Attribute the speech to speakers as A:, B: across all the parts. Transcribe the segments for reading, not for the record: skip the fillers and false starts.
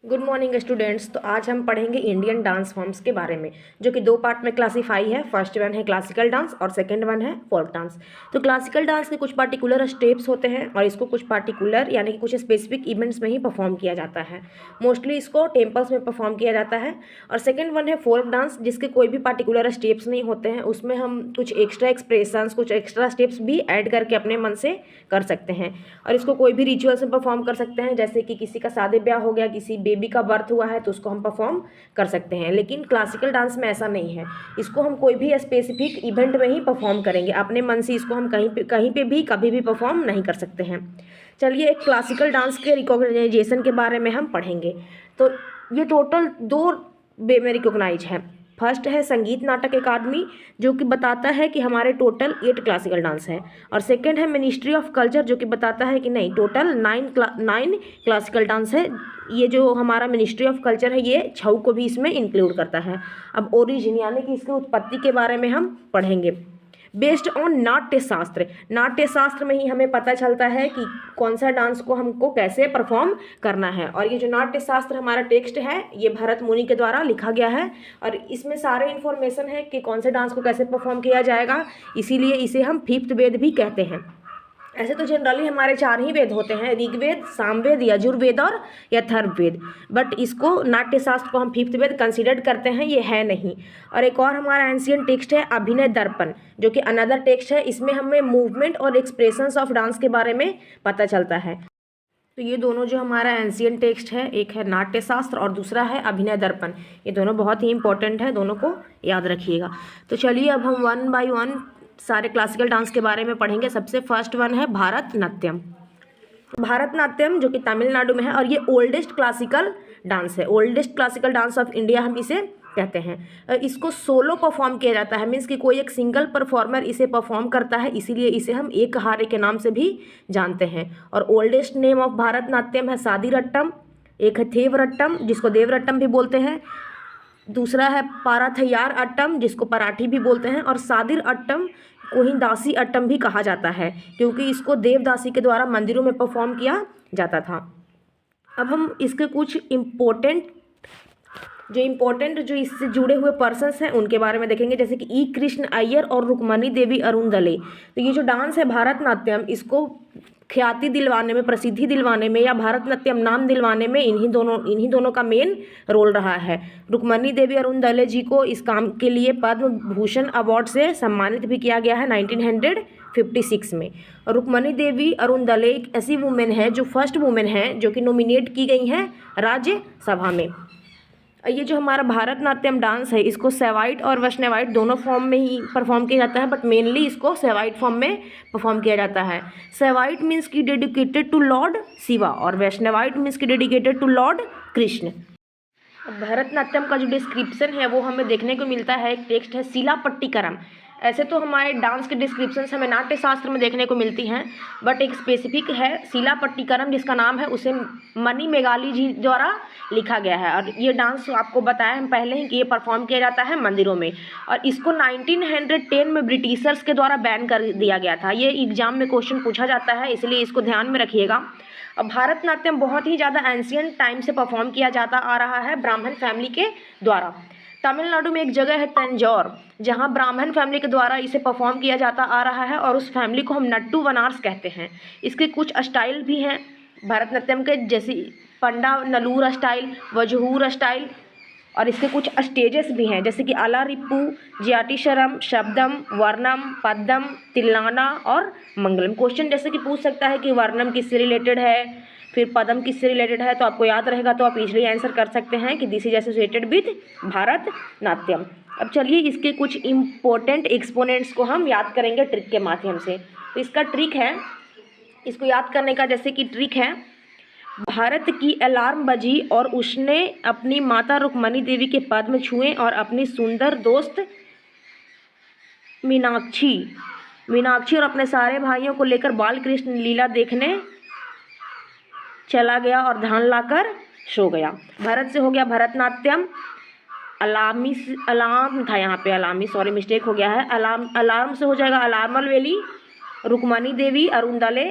A: Good morning students. तो आज हम पढ़ेंगे इंडियन डांस फॉर्म्स के बारे में, जो कि दो पार्ट में क्लासीफाई है। फर्स्ट वन है क्लासिकल डांस और सेकंड वन है फोक डांस। तो क्लासिकल डांस के कुछ पार्टिकुलर स्टेप्स होते हैं और इसको कुछ पार्टिकुलर यानी कि कुछ स्पेसिफिक इवेंट्स में ही परफॉर्म किया जाता है। मोस्टली इसको टेम्पल्स में परफॉर्म किया जाता है। और सेकेंड वन है फोक डांस, जिसके कोई भी पार्टिकुलर स्टेप्स नहीं होते हैं। उसमें हम कुछ एक्स्ट्रा एक्सप्रेशंस, कुछ एक्स्ट्रा स्टेप्स भी ऐड करके अपने मन से कर सकते हैं। और इसको कोई भी रिचुअल्स में परफॉर्म कर सकते हैं, जैसे कि किसी का शादी ब्याह हो गया, किसी बेबी का बर्थ हुआ है तो उसको हम परफॉर्म कर सकते हैं। लेकिन क्लासिकल डांस में ऐसा नहीं है। इसको हम कोई भी स्पेसिफिक इवेंट में ही परफॉर्म करेंगे। अपने मन से इसको हम कहीं पे भी कभी भी परफॉर्म नहीं कर सकते हैं। चलिए, एक क्लासिकल डांस के रिकॉग्नाइजेशन के बारे में हम पढ़ेंगे। तो ये टोटल दो वे में रिकॉग्नाइज है। फर्स्ट है संगीत नाटक अकादमी, जो कि बताता है कि हमारे टोटल 8 क्लासिकल डांस है। और सेकंड है मिनिस्ट्री ऑफ कल्चर, जो कि बताता है कि नहीं, टोटल 9 क्लासिकल डांस है। ये जो हमारा मिनिस्ट्री ऑफ कल्चर है, ये छऊ को भी इसमें इंक्लूड करता है। अब ओरिजिन यानी कि इसके उत्पत्ति के बारे में हम पढ़ेंगे। बेस्ड ऑन नाट्य शास्त्र, नाट्य शास्त्र में ही हमें पता चलता है कि कौन सा डांस को हमको कैसे परफॉर्म करना है। और ये जो नाट्य शास्त्र हमारा टेक्स्ट है, ये भरत मुनि के द्वारा लिखा गया है और इसमें सारे इन्फॉर्मेशन है कि कौन से डांस को कैसे परफॉर्म किया जाएगा। इसीलिए इसे हम 5th वेद भी कहते हैं। ऐसे तो जनरली हमारे 4 ही वेद होते हैं, ऋग्वेद, सामवेद, यजुर्वेद और अथर्ववेद। बट इसको नाट्य शास्त्र को हम 5th वेद कंसिडर करते हैं, ये है नहीं। और एक और हमारा एंशियंट टेक्स्ट है अभिनय दर्पण, जो कि अनदर टेक्स्ट है। इसमें हमें मूवमेंट और एक्सप्रेशंस ऑफ डांस के बारे में पता चलता है। तो ये दोनों जो हमारा एंशियंट टेक्स्ट है, एक है नाट्य शास्त्र और दूसरा है अभिनय दर्पण। ये दोनों बहुत ही इंपॉर्टेंट है, दोनों को याद रखिएगा। तो चलिए, अब हम 1 बाय 1 सारे क्लासिकल डांस के बारे में पढ़ेंगे। सबसे फर्स्ट वन है भारतनाट्यम। भारतनाट्यम जो कि तमिलनाडु में है और ये ओल्डेस्ट क्लासिकल डांस है। Oldest classical dance of India हम इसे कहते हैं। इसको सोलो परफॉर्म किया जाता है, मीन्स कि कोई एक सिंगल परफॉर्मर इसे परफॉर्म करता है, इसीलिए इसे हम एक हारे के नाम से भी जानते हैं। और ओल्डेस्ट नेम ऑफ भारतनाट्यम है सादीरट्टम, एक है थेवरट्टम जिसको देवरट्टम भी बोलते हैं, दूसरा है पाराथैयार अट्टम जिसको पराठी भी बोलते हैं, और सादिर अट्टम को ही दासी अट्टम भी कहा जाता है, क्योंकि इसको देवदासी के द्वारा मंदिरों में परफॉर्म किया जाता था। अब हम इसके कुछ इम्पोर्टेंट जो इससे जुड़े हुए पर्सन्स हैं उनके बारे में देखेंगे, जैसे कि ई कृष्ण अय्यर और रुक्मणी देवी अरुणदले। तो ये जो डांस है भारतनाट्यम, इसको ख्याति दिलवाने में, प्रसिद्धि दिलवाने में या भारतनाट्यम नाम दिलवाने में इन्हीं दोनों का मेन रोल रहा है। रुक्मणी देवी अरुणदले जी को इस काम के लिए पद्म भूषण अवार्ड से सम्मानित भी किया गया है 1956 में। और रुक्मणी देवी अरुणदले एक ऐसी वुमेन है, जो फर्स्ट वुमेन है जो कि नॉमिनेट की गई हैं राज्यसभा में। ये जो हमारा भारतनाट्यम डांस है, इसको सेवाइट और वैष्णवाइट दोनों फॉर्म में ही परफॉर्म किया जाता है, बट मेनली इसको सेवाइट फॉर्म में परफॉर्म किया जाता है। सेवाइट मीन्स की डेडिकेटेड टू लॉर्ड शिवा और वैष्णवाइट मीन्स की dedicated to lord Krishna. Bharatanatyam का जो डिस्क्रिप्शन है वो हमें देखने को मिलता है, एक टेक्स्ट है शिलापट्टिकरम। ऐसे तो हमारे डांस के डिस्क्रिप्शन हमें नाट्य शास्त्र में देखने को मिलती हैं, बट एक स्पेसिफिक है शिलापट्टिकरम जिसका नाम है, उसे मणि मेघाली जी द्वारा लिखा गया है। और ये डांस आपको बताया हम पहले ही कि ये परफॉर्म किया जाता है मंदिरों में, और इसको 1910 में ब्रिटिशर्स के द्वारा बैन कर दिया गया था। ये एग्जाम में क्वेश्चन पूछा जाता है, इसलिए इसको ध्यान में रखिएगा। अब भारतनाट्यम बहुत ही ज़्यादा एंशियंट टाइम से परफॉर्म किया जाता आ रहा है ब्राह्मण फैमिली के द्वारा। तमिलनाडु में एक जगह है तंजौर, जहां ब्राह्मण फैमिली के द्वारा इसे परफॉर्म किया जाता आ रहा है, और उस फैमिली को हम नट्टू वनार्स कहते हैं। इसके कुछ स्टाइल भी हैं भरतनाट्यम के, जैसे पंडा नलूर स्टाइल, वजहूर स्टाइल, और इसके कुछ स्टेजेस भी हैं, जैसे कि अलारिप्पू, ज्याटिशरम, शब्दम, वर्णम, पद्दम, तिल्लाना और मंगलम। क्वेश्चन जैसे कि पूछ सकता है कि वर्णम किससे रिलेटेड है, फिर पदम किससे रिलेटेड है, तो आपको याद रहेगा तो आप इजीली आंसर कर सकते हैं कि this is associated with Bharatanatyam. अब चलिए, इसके कुछ इम्पोर्टेंट एक्सपोनेंट्स को हम याद करेंगे ट्रिक के माध्यम से। तो इसका ट्रिक है, इसको याद करने का जैसे कि ट्रिक है, भारत की अलार्म बजी और उसने अपनी माता रुक्मणी देवी के पद्म छुए और अपनी सुंदर दोस्त मीनाक्षी और अपने सारे भाइयों को लेकर बाल कृष्ण लीला देखने चला गया और ध्यान लाकर सो गया। भरत से हो गया भरतनाट्यम, अलार्म था यहाँ पे, अलामी, सॉरी मिस्टेक हो गया है, अलार्म से हो जाएगा अलार्मल वैली, रुक्मणी देवी अरुणदले,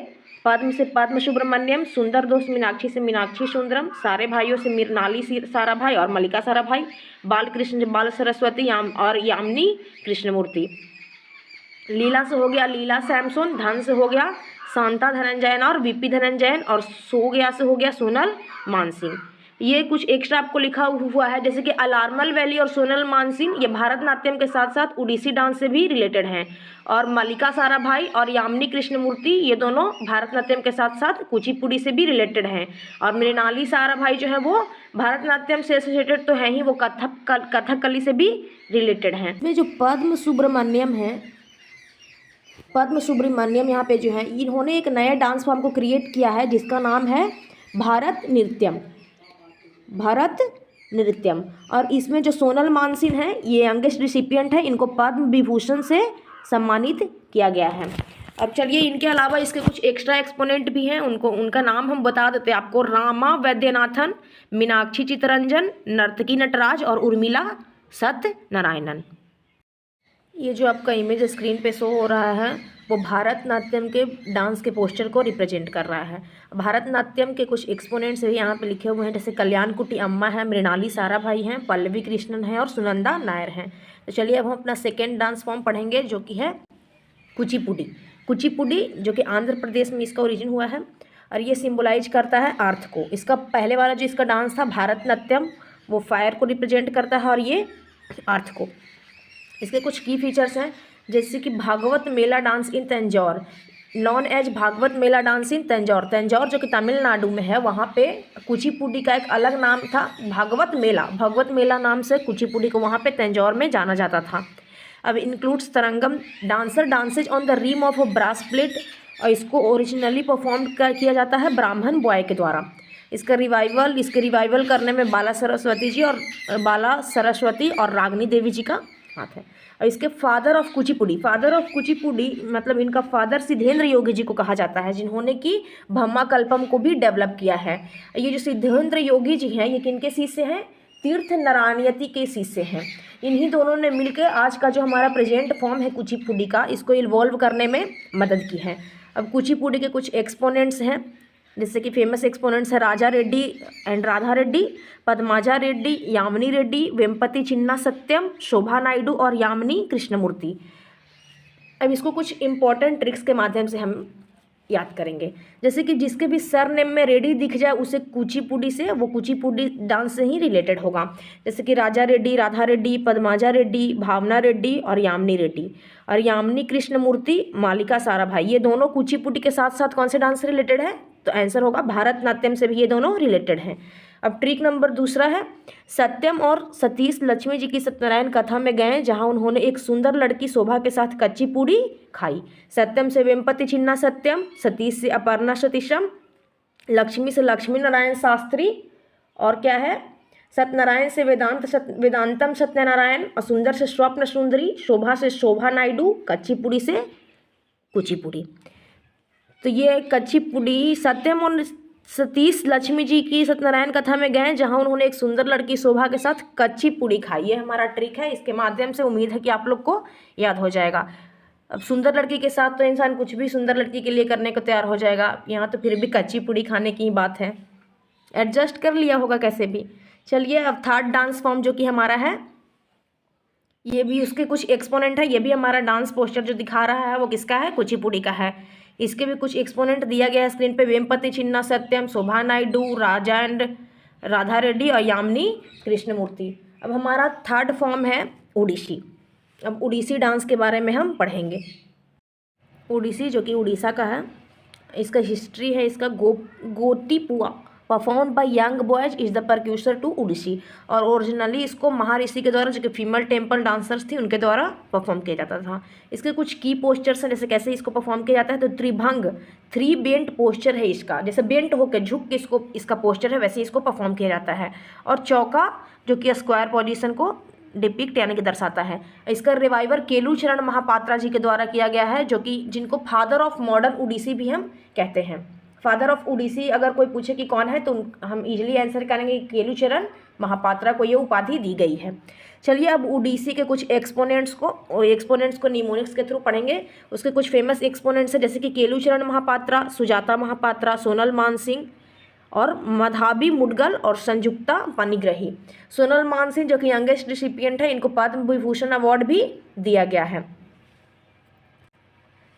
A: पद्म से पद्म सुब्रमण्यम, सुंदर दोस्त मीनाक्षी से मीनाक्षी सुंदरम, सारे भाइयों से मृणाली साराभाई और मल्लिका साराभाई, बालकृष्ण बाल सरस्वती और यामिनी कृष्णमूर्ति। लीला से हो गया लीला सैमसन, धन से हो गया शांता धनंजयन और वीपी धनंजयन, और सोगया से हो गया सोनल मानसिंह। ये कुछ एक्स्ट्रा आपको लिखा हुआ है, जैसे कि अलार्मल वैली और सोनल मानसिंह ये भारतनाट्यम के साथ साथ उड़ीसी डांस से भी रिलेटेड हैं, और मल्लिका साराभाई और यामिनी कृष्णमूर्ति ये दोनों भारतनाट्यम के साथ साथ कुचिपुड़ी से भी रिलेटेड हैं, और मृणाली साराभाई जो है वो भारतनाट्यम से एसोसिएटेड तो है ही, वो कथकली से भी रिलेटेड हैं। इसमें जो पद्म सुब्रमण्यम है, पद्म सुब्रमण्यम यहाँ पे जो है इन्होंने एक नया डांस फॉर्म को क्रिएट किया है जिसका नाम है भारत नृत्यम, भारत नृत्यम। और इसमें जो सोनल मानसिंह है ये यंगेस्ट रिसिपिएंट है, इनको पद्म विभूषण से सम्मानित किया गया है। अब चलिए इनके अलावा इसके कुछ एक्स्ट्रा एक्सपोनेंट भी हैं, उनका नाम हम बता देते हैं आपको। रामा वैद्यनाथन, मीनाक्षी चित्तरंजन, नर्तकी नटराज और उर्मिला सत्यनारायणन। ये जो आपका इमेज स्क्रीन पे शो हो रहा है वो भारतनाट्यम के डांस के पोस्टर को रिप्रेजेंट कर रहा है। भारतनाट्यम के कुछ एक्सपोनेंट्स भी यहाँ पे लिखे हुए हैं, जैसे कल्याणकुटी अम्मा है, मृणाली साराभाई हैं, पल्लवी कृष्णन है और सुनंदा नायर हैं। तो चलिए अब हम अपना सेकेंड डांस फॉर्म पढ़ेंगे जो कि है कुचिपुड़ी। कुचिपुड़ी जो कि आंध्र प्रदेश में इसका ओरिजिन हुआ है, और ये सिम्बोलाइज करता है अर्थ को। इसका पहले वाला जो इसका डांस था भारतनाट्यम वो फायर को रिप्रेजेंट करता है और ये अर्थ को। इसके कुछ की फीचर्स हैं, जैसे कि Bhagavata Mela dance in Tanjore, known as Bhagavata Mela dance in Tanjore. Tanjore जो कि तमिलनाडु में है वहाँ पे कुचिपुड़ी का एक अलग नाम था भागवत मेला, भगवत मेला नाम से कुचिपुड़ी को वहाँ पे तंजौर में जाना जाता था। अब includes Tarangam, dancer dances on the rim of a brass plate, और इसको ओरिजिनली परफॉर्म किया जाता है ब्राह्मण बॉय के द्वारा। इसके रिवाइवल करने में बाला सरस्वती और रागनी देवी जी का हाथ है। और इसके फादर ऑफ कुचिपुड़ी मतलब इनका फादर सिद्धेंद्र योगी जी को कहा जाता है, जिन्होंने कि भम्मा कल्पम को भी डेवलप किया है। ये जो सिद्धेंद्र योगी जी हैं ये किनके शिष्य हैं? तीर्थ नारायणयति के शिष्य हैं। इन्हीं दोनों ने मिलकर आज का जो हमारा प्रेजेंट फॉर्म है कुचिपुड़ी का, इसको इवॉल्व करने में मदद की है। अब कुचिपुड़ी के कुछ एक्सपोनेंट्स हैं, जैसे कि फेमस एक्सपोनेंट्स है राजा रेड्डी एंड राधा रेड्डी, पद्माजा रेड्डी, यामिनी रेड्डी, वेम्पति चिन्ना सत्यम, शोभा नायडू और यामिनी कृष्णमूर्ति। अब इसको कुछ इंपॉर्टेंट ट्रिक्स के माध्यम से हम याद करेंगे, जैसे कि जिसके भी सर नेम में रेड्डी दिख जाए उसे कुचिपुड़ी से, वो कुचिपुड़ी डांस से ही रिलेटेड होगा। जैसे कि राजा रेड्डी, राधा रेड्डी, पद्माजा रेड्डी, भावना रेड्डी और यामिनी रेड्डी, और यामिनी कृष्णमूर्ति, मालिका साराभाई, ये दोनों कुचिपुड़ी के साथ साथ कौन से डांस से रिलेटेड है? तो आंसर होगा भारतनाट्यम से भी ये दोनों रिलेटेड हैं। अब ट्रिक नंबर दूसरा है, सत्यम और सतीश लक्ष्मी जी की सत्यनारायण कथा में गए जहां उन्होंने एक सुंदर लड़की शोभा के साथ कच्ची पूड़ी खाई। सत्यम से वेम्पति चिन्ना सत्यम, सतीश से अपर्णा सतीशम, लक्ष्मी से लक्ष्मी नारायण शास्त्री, और क्या है सत्यनारायण से वेदांतम सत्यनारायण, और सुंदर से स्वप्न सुंदरी, शोभा से शोभा नायडू, कच्ची पूड़ी से कुचिपुड़ी। तो ये कच्ची पूड़ी सत्यम और सतीश लक्ष्मी जी की सत्यनारायण कथा में गए जहां उन्होंने एक सुंदर लड़की शोभा के साथ कच्ची पूड़ी खाई। ये हमारा ट्रिक है, इसके माध्यम से उम्मीद है कि आप लोग को याद हो जाएगा। अब सुंदर लड़की के साथ तो इंसान कुछ भी सुंदर लड़की के लिए करने को तैयार हो जाएगा, यहाँ तो फिर भी कच्ची पूड़ी खाने की बात है, एडजस्ट कर लिया होगा कैसे भी। चलिए अब थर्ड डांस फॉर्म जो कि हमारा है, ये भी उसके कुछ एक्सपोनेंट है। ये भी हमारा डांस पोस्टर जो दिखा रहा है वो किसका है? कुचिपुड़ी का है। इसके भी कुछ एक्सपोनेंट दिया गया है स्क्रीन पे, वेम्पति चिन्ना सत्यम, शोभा नायडू, राजा एंड राधा रेड्डी और यामिनी कृष्णमूर्ति। अब हमारा थर्ड फॉर्म है ओडिसी। अब ओडिसी डांस के बारे में हम पढ़ेंगे। ओडिसी जो कि उड़ीसा का है, इसका हिस्ट्री है, इसका Gotipua perform by young boys is the precursor to Odissi, और ओरिजिनली इसको महर्षि के द्वारा जो कि फीमेल टेम्पल डांसर्स थी उनके द्वारा परफॉर्म किया जाता था। इसके कुछ की पोस्चर्स हैं, जैसे कैसे इसको परफॉर्म किया जाता है, तो त्रिभंग 3 बेंट पोस्चर है इसका, जैसे बेंट होकर झुक के इसका पोस्चर है वैसे इसको परफॉर्म किया जाता है, और चौका जो कि स्क्वायर पोजिशन को डिपिक्ट यानी कि दर्शाता है। इसका रिवाइवर केलू चरण महापात्रा जी के द्वारा किया गया है, जो कि जिनको फादर ऑफ मॉडर्न ओडिसी भी हम कहते हैं। फादर ऑफ ओडिसी अगर कोई पूछे कि कौन है तो हम इजीली आंसर करेंगे केलुचरण महापात्रा को ये उपाधि दी गई है। चलिए अब ओडिसी के कुछ एक्सपोनेंट्स को निमोनिक्स के थ्रू पढ़ेंगे। उसके कुछ फेमस एक्सपोनेंट्स हैं जैसे कि केलुचरण महापात्रा, सुजाता महापात्रा, सोनल मानसिंह और मधाबी मुडगल और संयुक्ता पाणिग्राही। सोनल मानसिंह जो कि यंगेस्ट रिसिपिएंट है, इनको पद्म विभूषण अवार्ड भी दिया गया है।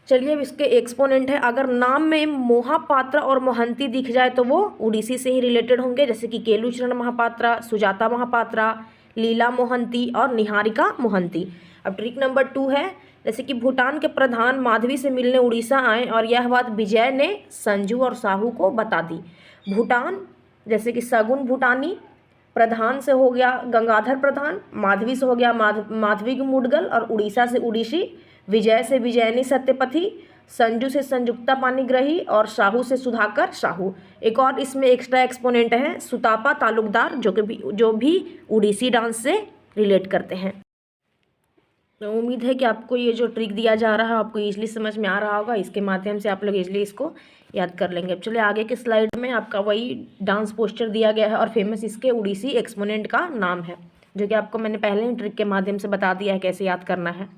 A: चलिए अब इसके एक्सपोनेंट है। अगर नाम में मोहापात्रा और मोहंती दिख जाए तो वो ओडिसी से ही रिलेटेड होंगे, जैसे कि केलुचरण महापात्रा, सुजाता महापात्रा, लीला मोहंती और निहारिका मोहंती। अब ट्रिक नंबर 2 है, जैसे कि भूटान के प्रधान माधवी से मिलने उड़ीसा आए और यह बात विजय ने संजू और साहू को बता दी। भूटान जैसे कि सगुन भूटानी, प्रधान से हो गया गंगाधर प्रधान, माधवी से हो गया माधवी मुडगल और उड़ीसा से उड़ीसी, विजय से विजयनी सत्यपथी, संजू से संयुक्ता पाणिग्राही और साहू से सुधाकर साहू। एक और इसमें एक्स्ट्रा एक्सपोनेंट है सुतापा तालुकदार जो भी उड़ीसी डांस से रिलेट करते हैं। तो उम्मीद है कि आपको ये जो ट्रिक दिया जा रहा है आपको इजीली समझ में आ रहा होगा। इसके माध्यम से आप लोग इजीली इसको याद कर लेंगे। अब चलिए आगे के स्लाइड में आपका वही डांस पोस्टर दिया गया है और फेमस इसके उड़ीसी एक्सपोनेंट का नाम है, जो कि आपको मैंने पहले ही ट्रिक के माध्यम से बता दिया है कैसे याद करना है।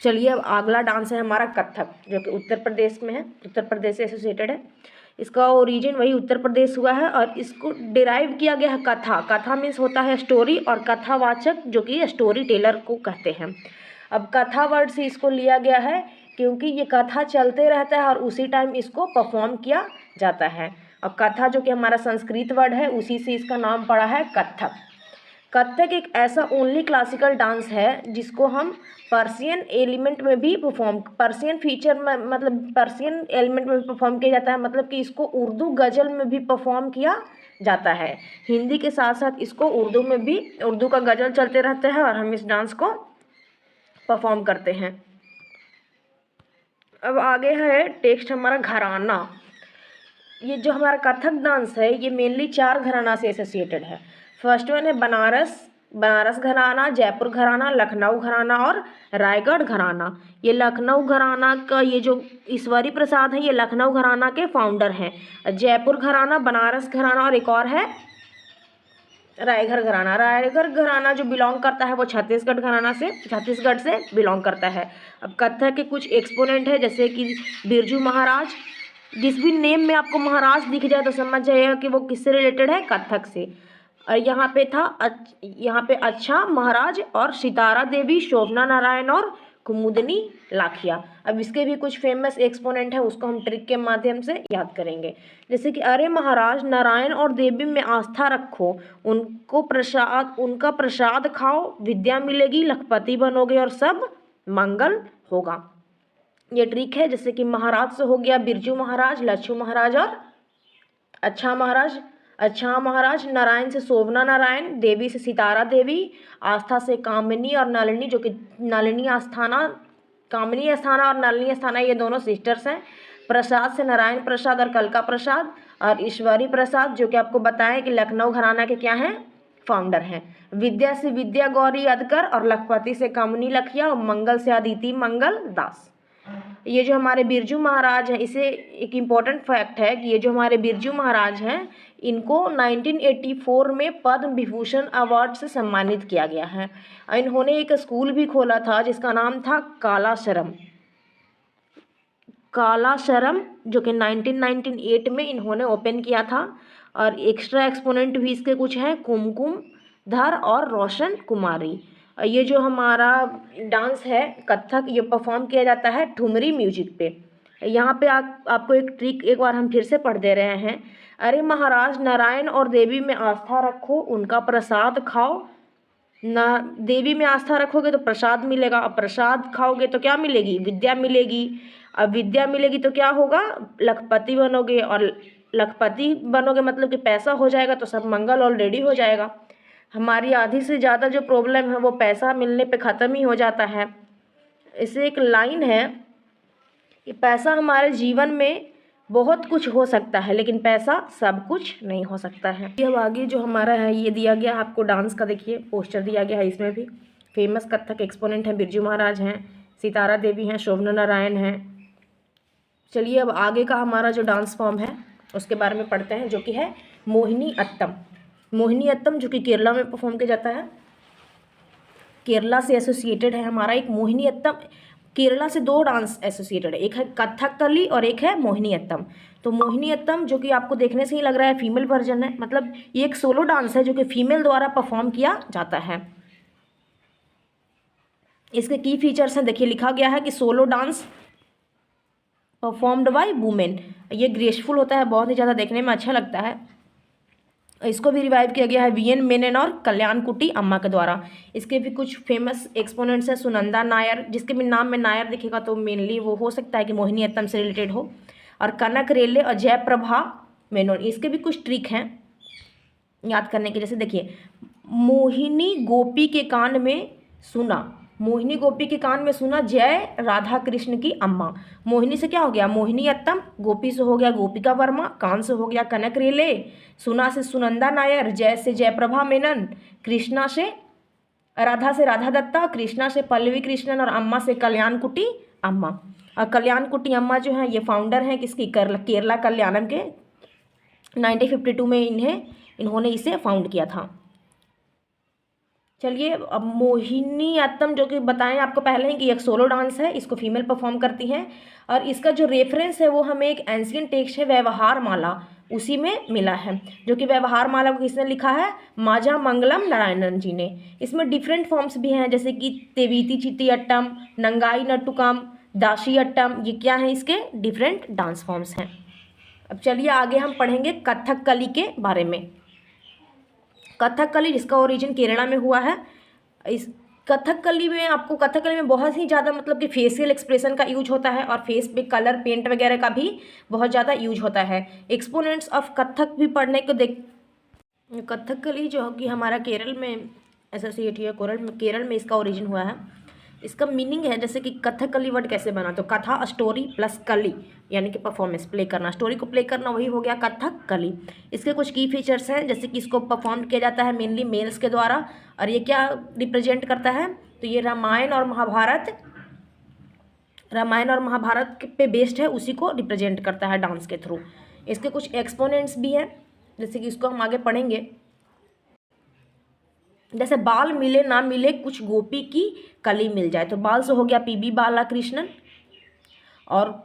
A: चलिए अब अगला डांस है हमारा कथक, जो कि उत्तर प्रदेश में है, उत्तर प्रदेश से एसोसिएटेड है। इसका ओरिजिन वही उत्तर प्रदेश हुआ है और इसको डिराइव किया गया है कथा। कथा मीन्स होता है स्टोरी और कथावाचक जो कि स्टोरी टेलर को कहते हैं। अब कथा वर्ड से इसको लिया गया है क्योंकि ये कथा चलते रहता है और उसी टाइम इसको परफॉर्म किया जाता है। अब कथा जो कि हमारा संस्कृत वर्ड है उसी से इसका नाम पड़ा है कथक। कथक एक ऐसा ओनली क्लासिकल डांस है जिसको हम पर्शियन एलिमेंट में भी पर्शियन फीचर में मतलब पर्शियन एलिमेंट में भी परफॉर्म किया जाता है, मतलब कि इसको उर्दू गज़ल में भी परफॉर्म किया जाता है। हिंदी के साथ साथ इसको उर्दू में भी, उर्दू का गज़ल चलते रहते हैं और हम इस डांस को परफॉर्म करते हैं। अब आगे है टेक्स्ट हमारा घराना। ये जो हमारा कथक डांस है ये मेनली 4 घराना से एसोसिएटेड है। फर्स्ट वन है बनारस घराना, जयपुर घराना, लखनऊ घराना और रायगढ़ घराना। ये लखनऊ घराना का ये जो ईश्वरी प्रसाद है ये लखनऊ घराना के फाउंडर हैं। जयपुर घराना, बनारस घराना और एक और है रायगढ़ घराना। रायगढ़ घराना जो बिलोंग करता है वो छत्तीसगढ़ से बिलोंग करता है। अब कथक के कुछ एक्सपोनेंट है जैसे कि बिरजू महाराज। जिस भी नेम में आपको महाराज दिख जाए तो समझ जाइएगा कि वो किससे रिलेटेड है, कथक से। और यहाँ पे अच्छा महाराज और सितारा देवी, शोभना नारायण और कुमुदनी लाखिया। अब इसके भी कुछ फेमस एक्सपोनेंट है उसको हम ट्रिक के माध्यम से याद करेंगे। जैसे कि अरे महाराज नारायण और देवी में आस्था रखो, उनका प्रसाद खाओ, विद्या मिलेगी, लखपति बनोगे और सब मंगल होगा। ये ट्रिक है। जैसे कि महाराज से हो गया बिरजू महाराज, लच्छू महाराज और अच्छा महाराज, नारायण से शोभना नारायण, देवी से सितारा देवी, आस्था से कामिनी और नलिनी जो कि कामिनी अस्थाना और नलिनी अस्थाना ये दोनों सिस्टर्स हैं। प्रसाद से नारायण प्रसाद और कलका प्रसाद और ईश्वरी प्रसाद जो कि आपको बताएं कि लखनऊ घराना के क्या हैं, फाउंडर हैं। विद्या से विद्या गौरी अदकर और लखपति से कामिनी लखिया और मंगल से अदिति मंगल दास। ये जो हमारे बिरजू महाराज हैं, इसे एक इम्पॉर्टेंट फैक्ट है कि ये जो हमारे बिरजू महाराज हैं इनको 1984 में पद्म विभूषण अवार्ड से सम्मानित किया गया है। इन्होंने एक स्कूल भी खोला था जिसका नाम था कालाशरम जो कि 1998 में इन्होंने ओपन किया था। और एक्स्ट्रा एक्सपोनेंट भी इसके कुछ हैं, कुमकुम धर और रोशन कुमारी। ये जो हमारा डांस है कथक ये परफॉर्म किया जाता है ठुमरी म्यूजिक पे। यहाँ पे आपको एक ट्रिक एक बार हम फिर से पढ़ दे रहे हैं। अरे महाराज नारायण और देवी में आस्था रखो, उनका प्रसाद खाओ। ना देवी में आस्था रखोगे तो प्रसाद मिलेगा, और प्रसाद खाओगे तो क्या मिलेगी, विद्या मिलेगी। अब विद्या मिलेगी तो क्या होगा, लखपति बनोगे, और लखपति बनोगे मतलब कि पैसा हो जाएगा, तो सब मंगल ऑलरेडी हो जाएगा। हमारी आधी से ज़्यादा जो प्रॉब्लम है वो पैसा मिलने पे ख़त्म ही हो जाता है। इससे एक लाइन है कि पैसा हमारे जीवन में बहुत कुछ हो सकता है लेकिन पैसा सब कुछ नहीं हो सकता है। अब आगे जो हमारा है ये दिया गया आपको डांस का, देखिए पोस्टर दिया गया है। इसमें भी फेमस कथक एक्सपोनेंट हैं बिरजू महाराज हैं, सितारा देवी हैं, शोभना नारायण हैं, चलिए अब आगे का हमारा जो डांस फॉर्म है उसके बारे में पढ़ते हैं, जो कि है मोहिनी अट्टम। मोहिनी अट्टम जो कि केरला में परफॉर्म किया जाता है, केरला से एसोसिएटेड है हमारा एक मोहिनी अट्टम। केरला से दो डांस एसोसिएटेड है, एक है कथकली और एक है मोहिनी अट्टम। तो मोहिनी अट्टम जो कि आपको देखने से ही लग रहा है फीमेल वर्जन है, मतलब ये एक सोलो डांस है जो कि फीमेल द्वारा परफॉर्म किया जाता है। इसके की फीचर्स हैं, देखिए लिखा गया है कि solo dance performed by women. ये ग्रेसफुल होता है, बहुत ही ज़्यादा देखने में अच्छा लगता है। इसको भी रिवाइव किया गया है वीएन मेनन और कल्याणकुटी अम्मा के द्वारा। इसके भी कुछ फेमस एक्सपोनेंट्स हैं, सुनंदा नायर, जिसके भी नाम में नायर दिखेगा तो मेनली वो हो सकता है कि मोहिनी अट्टम से रिलेटेड हो, और कनक रेले और जयप्रभा मेनन। इसके भी कुछ ट्रिक हैं याद करने के, जैसे देखिए मोहिनी गोपी के कान में सुना, मोहिनी गोपी के कान में सुना जय राधा कृष्ण की अम्मा। मोहिनी से क्या हो गया मोहिनी अट्टम, गोपी से हो गया गोपिका वर्मा, कान से हो गया कनक रेले, सुना से सुनंदा नायर, जय से जयप्रभा मेनन, कृष्णा से राधा दत्ता, कृष्णा से पल्लवी कृष्णन और अम्मा से कल्याणकुटी अम्मा। और कल्याणकुटी अम्मा जो है ये फाउंडर हैं किसकी, केरला कल्याणम के। 1952 में इन्होंने इसे फाउंड किया था। चलिए अब मोहिनी अट्टम जो कि बताएं आपको पहले ही कि एक सोलो डांस है, इसको फीमेल परफॉर्म करती हैं, और इसका जो रेफरेंस है वो हमें एक एंशियंट टेक्स्ट है व्यवहार माला, उसी में मिला है, जो कि व्यवहार माला को किसने लिखा है, माजा मंगलम नारायणन जी ने। इसमें डिफरेंट फॉर्म्स भी हैं, जैसे कि तेवीती चिट्टी अट्टम, नंगाई नट्टुकम, दाशी अट्टम, ये क्या है इसके डिफरेंट डांस फॉर्म्स हैं। अब चलिए आगे हम पढ़ेंगे कथकली के बारे में। कथकली जिसका ओरिजिन केरला में हुआ है, इस कथकली में बहुत ही ज़्यादा मतलब कि फेशियल एक्सप्रेशन का यूज होता है, और फेस पे कलर पेंट वगैरह का भी बहुत ज़्यादा यूज होता है। एक्सपोनेंट्स ऑफ कथक भी पढ़ने को कथकली जो कि हमारा केरल में एसोसिएट हुआ, केरल में इसका ओरिजिन हुआ है। इसका मीनिंग है जैसे कि कथकली वर्ड कैसे बना, तो कथा स्टोरी प्लस कली यानी कि परफॉर्मेंस प्ले करना, स्टोरी को प्ले करना, वही हो गया कथकली। इसके कुछ की फीचर्स हैं, जैसे कि इसको परफॉर्म किया जाता है मेनली मेल्स के द्वारा, और ये क्या रिप्रेजेंट करता है, तो ये रामायण और महाभारत पे बेस्ड है, उसी को रिप्रेजेंट करता है डांस के थ्रू। इसके कुछ एक्सपोनेंट्स भी हैं, जैसे कि इसको हम आगे पढ़ेंगे। जैसे बाल मिले ना मिले कुछ गोपी की कली मिल जाए, तो बाल से हो गया पीबी बालाकृष्णन, और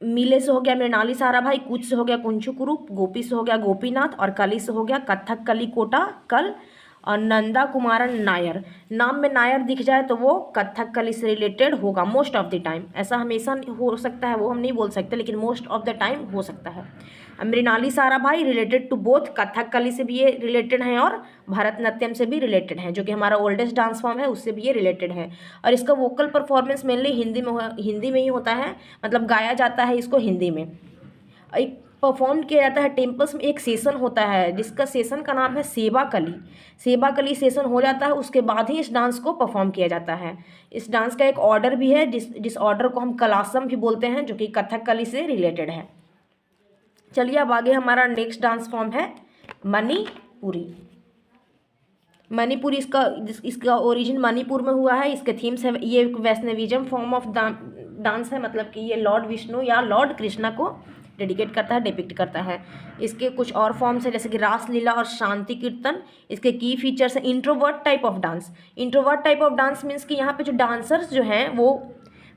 A: मिले से हो गया मृणाली साराभाई, कुछ से हो गया कुंचु कुरूप, गोपी से हो गया गोपीनाथ, और कली से हो गया कथक कली कोटा कल, और नंदा कुमारन नायर। नाम में नायर दिख जाए तो वो कथक कली से रिलेटेड होगा मोस्ट ऑफ द टाइम, ऐसा हमेशा हो सकता है वो हम नहीं बोल सकते, लेकिन मोस्ट ऑफ द टाइम हो सकता है। Mrinali Sarabhai related to both, Kathakali से भी ये रिलेटेड हैं और भरतनाट्यम से भी रिलेटेड हैं, जो कि हमारा ओल्डेस्ट डांस फॉर्म है उससे भी ये रिलेटेड है। और इसका वोकल परफॉर्मेंस मेनली हिंदी में ही होता है, मतलब गाया जाता है इसको हिंदी में। एक परफॉर्म किया जाता है टेम्पल्स में, एक सेशन होता है जिसका सेशन का नाम है सेवा कली। सेवा कली सेशन हो जाता है, उसके बाद ही इस डांस को परफॉर्म किया जाता है। इस डांस का एक ऑर्डर भी है जिस ऑर्डर को हम कलासम भी बोलते हैं, जो कि कथक कली से रिलेटेड है। चलिए अब आगे हमारा नेक्स्ट डांस फॉर्म है मणिपुरी। मणिपुरी इसका ओरिजिन मणिपुर में हुआ है। इसके थीम्स है, ये वैष्णविज्म फॉर्म ऑफ डांस है, मतलब कि ये लॉर्ड विष्णु या लॉर्ड कृष्णा को डेडिकेट करता है, डिपिक्ट करता है। इसके कुछ और फॉर्म्स है, जैसे कि रासलीला और शांति कीर्तन। इसके की फीचर्स है introvert type of dance. Introvert type of dance means कि यहाँ पे जो डांसर्स जो हैं वो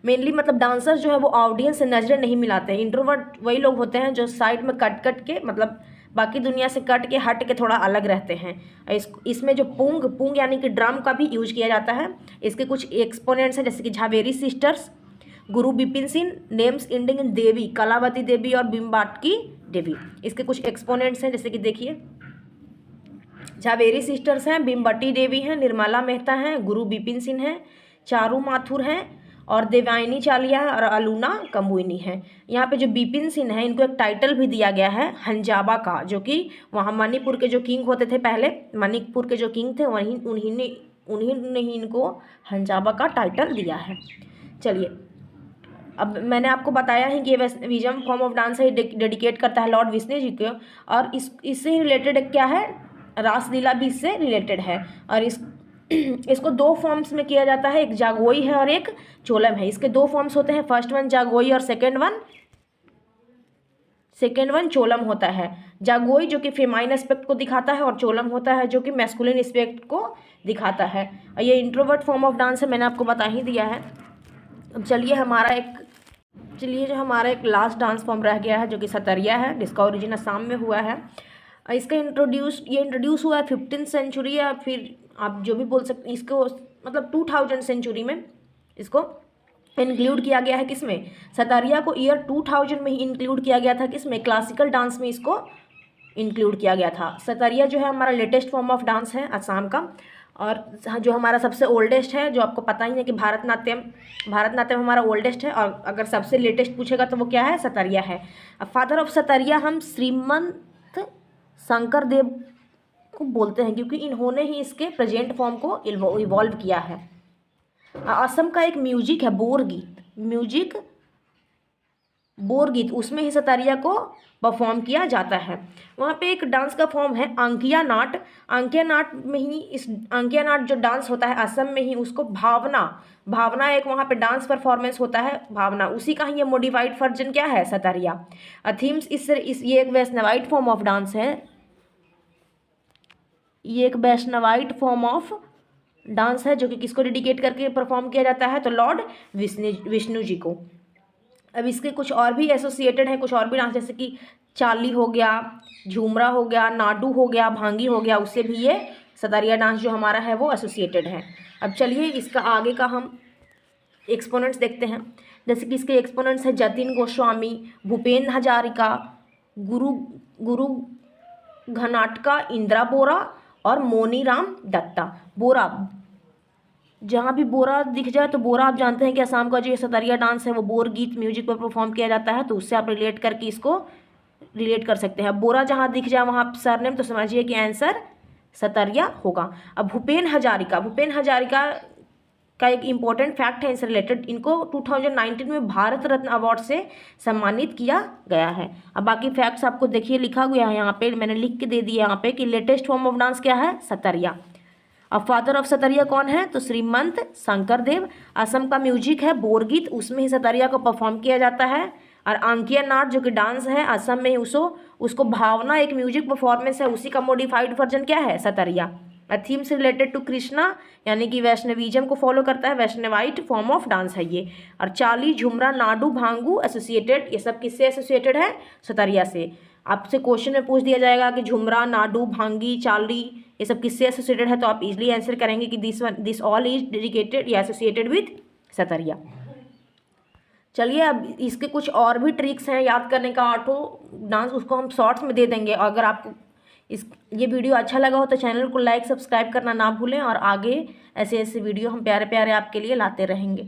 A: मेनली मतलब डांसर्स जो है वो ऑडियंस से नजरें नहीं मिलाते हैं। इंट्रोवर्ट वही लोग होते हैं जो साइड में कट के मतलब बाकी दुनिया से कट के हट के थोड़ा अलग रहते हैं। इसमें जो पुंग यानी कि ड्रम का भी यूज किया जाता है। इसके कुछ एक्सपोनेंट्स हैं, जैसे कि Jhaveri sisters, Guru Bipin Singh, names ending in Devi, Kalavati Devi और बिम्बाटकी देवी। इसके कुछ एक्सपोनेंट्स हैं, जैसे कि देखिए झावेरी सिस्टर्स हैं, बिम्बटी देवी हैं, निर्मला मेहता हैं, गुरु बिपिन सिंह हैं, चारू माथुर हैं, और देवायनी चालिया है, और अलूना कमुइनी है। यहाँ पे जो बिपिन सिंह है इनको एक टाइटल भी दिया गया है हंजाबा का, जो कि वहाँ मणिपुर के जो किंग होते थे पहले, मणिपुर के जो किंग थे उन्हीं ने ही इनको हंजाबा का टाइटल दिया है। चलिए अब मैंने आपको बताया है कि ये वैष्णविज्म फॉर्म ऑफ डांस है, डेडिकेट करता है लॉर्ड विष्णु जी को, और इससे रिलेटेड क्या है, रासलीला भी इससे रिलेटेड है। और इसको दो फॉर्म्स में किया जाता है, एक जागोई है और एक चोलम है। इसके दो फॉर्म्स होते हैं, फर्स्ट वन जागोई और second one second one Cholom होता है। जागोई जो कि फेमाइन एस्पेक्ट को दिखाता है और चोलम होता है जो कि मैस्कुलिन एस्पेक्ट को दिखाता है। और ये इंट्रोवर्ट फॉर्म ऑफ डांस है, मैंने आपको बता ही दिया है। अब चलिए जो हमारा एक लास्ट डांस फॉर्म रह गया है जो कि सतरिया है, जिसका ओरिजिन असम में हुआ है। इसका इंट्रोड्यूस हुआ है 15th सेंचुरी या फिर आप जो भी बोल सकते हैं, इसको मतलब 2000 सेंचुरी में इसको इंक्लूड किया गया है। किसमें? सतरिया को ईयर 2000 में ही इंक्लूड किया गया था। किसमें? क्लासिकल डांस में इसको इंक्लूड किया गया था। सतरिया जो है हमारा लेटेस्ट फॉर्म ऑफ डांस है असम का, और जो हमारा सबसे ओल्डेस्ट है, जो आपको पता ही है कि भारतनाट्यम हमारा ओल्डेस्ट है, और अगर सबसे लेटेस्ट पूछेगा तो वो क्या है? सतरिया है। अब फादर ऑफ सतरिया हम श्रीमंत शंकर देव को बोलते हैं, क्योंकि इन्होंने ही इसके प्रेजेंट फॉर्म को इवॉल्व किया है। असम का एक म्यूजिक है बोरगीत, उसमें ही सतरिया को परफॉर्म किया जाता है। वहाँ पे एक डांस का फॉर्म है अंकिया नाट में ही इस अंकिया नाट जो डांस होता है असम में ही, उसको भावना एक वहाँ पे डांस परफॉर्मेंस होता है भावना, उसी का ही ये मॉडिफाइड वर्जन क्या है? सतरिया। थीम्स ये एक वैष्णवाइट फॉर्म ऑफ डांस है, ये एक वैष्णवाइट फॉर्म ऑफ डांस है जो कि किसको डेडिकेट करके परफॉर्म किया जाता है? तो लॉर्ड विष्णु जी को। अब इसके कुछ और भी एसोसिएटेड हैं, कुछ और भी डांस, जैसे कि चाली हो गया, झूमरा हो गया, नाडू हो गया, भांगी हो गया, उससे भी ये सतरिया डांस जो हमारा है वो एसोसिएटेड है। अब चलिए इसका आगे का हम एक्सपोनेंट्स देखते हैं। जैसे कि इसके एक्सपोनेंट्स है जतिन गोस्वामी, भूपेन हजारिका, गुरु घनाटका, इंदिरा बोरा और मोनीराम दत्ता। बोरा, जहाँ भी बोरा दिख जाए तो बोरा आप जानते हैं कि असम का जो ये सतरिया डांस है वो बोर गीत म्यूजिक पर परफॉर्म किया जाता है, तो उससे आप रिलेट करके इसको रिलेट कर सकते हैं। बोरा जहाँ दिख जाए वहाँ सरनेम, तो समझिए कि आंसर सतरिया होगा। अब भूपेन हजारिका का एक इम्पॉर्टेंट फैक्ट है इनसे रिलेटेड, इनको 2019 में भारत रत्न अवार्ड से सम्मानित किया गया है। अब बाकी फैक्ट्स आपको देखिए लिखा गया है यहाँ पे, मैंने लिख के दे दिया यहाँ पे कि लेटेस्ट फॉर्म ऑफ डांस क्या है? सतरिया। अब फादर ऑफ सतरिया कौन है? तो श्रीमंत शंकर देव। असम का म्यूजिक है बोरगीत, उसमें ही सतरिया को परफॉर्म किया जाता है। और अंकिया नाट जो कि डांस है असम में उसको भावना एक म्यूजिक परफॉर्मेंस है, उसी का मॉडिफाइड वर्जन क्या है? सतरिया। थीम से रिलेटेड टू कृष्णा यानी कि वैष्णविज्म को फॉलो करता है, वैष्णवाइट फॉर्म ऑफ डांस है ये। और चाली, झुमरा, नाडू, भांगू एसोसिएटेड, ये सब किससे एसोसिएटेड है? सतरिया से। आपसे क्वेश्चन में पूछ दिया जाएगा कि झुमरा, नाडू, भांगी, चाली ये सब किससे एसोसिएटेड है, तो आप इजीली आंसर करेंगे कि दिस ऑल इज डेडिकेटेड या एसोसिएटेड विथ सतरिया। चलिए अब इसके कुछ और भी ट्रिक्स हैं याद करने का आठों डांस, उसको हम शॉर्ट्स में दे देंगे। अगर आपको ये वीडियो अच्छा लगा हो तो चैनल को लाइक सब्सक्राइब करना ना भूलें, और आगे ऐसे वीडियो हम प्यारे प्यारे आपके लिए लाते रहेंगे।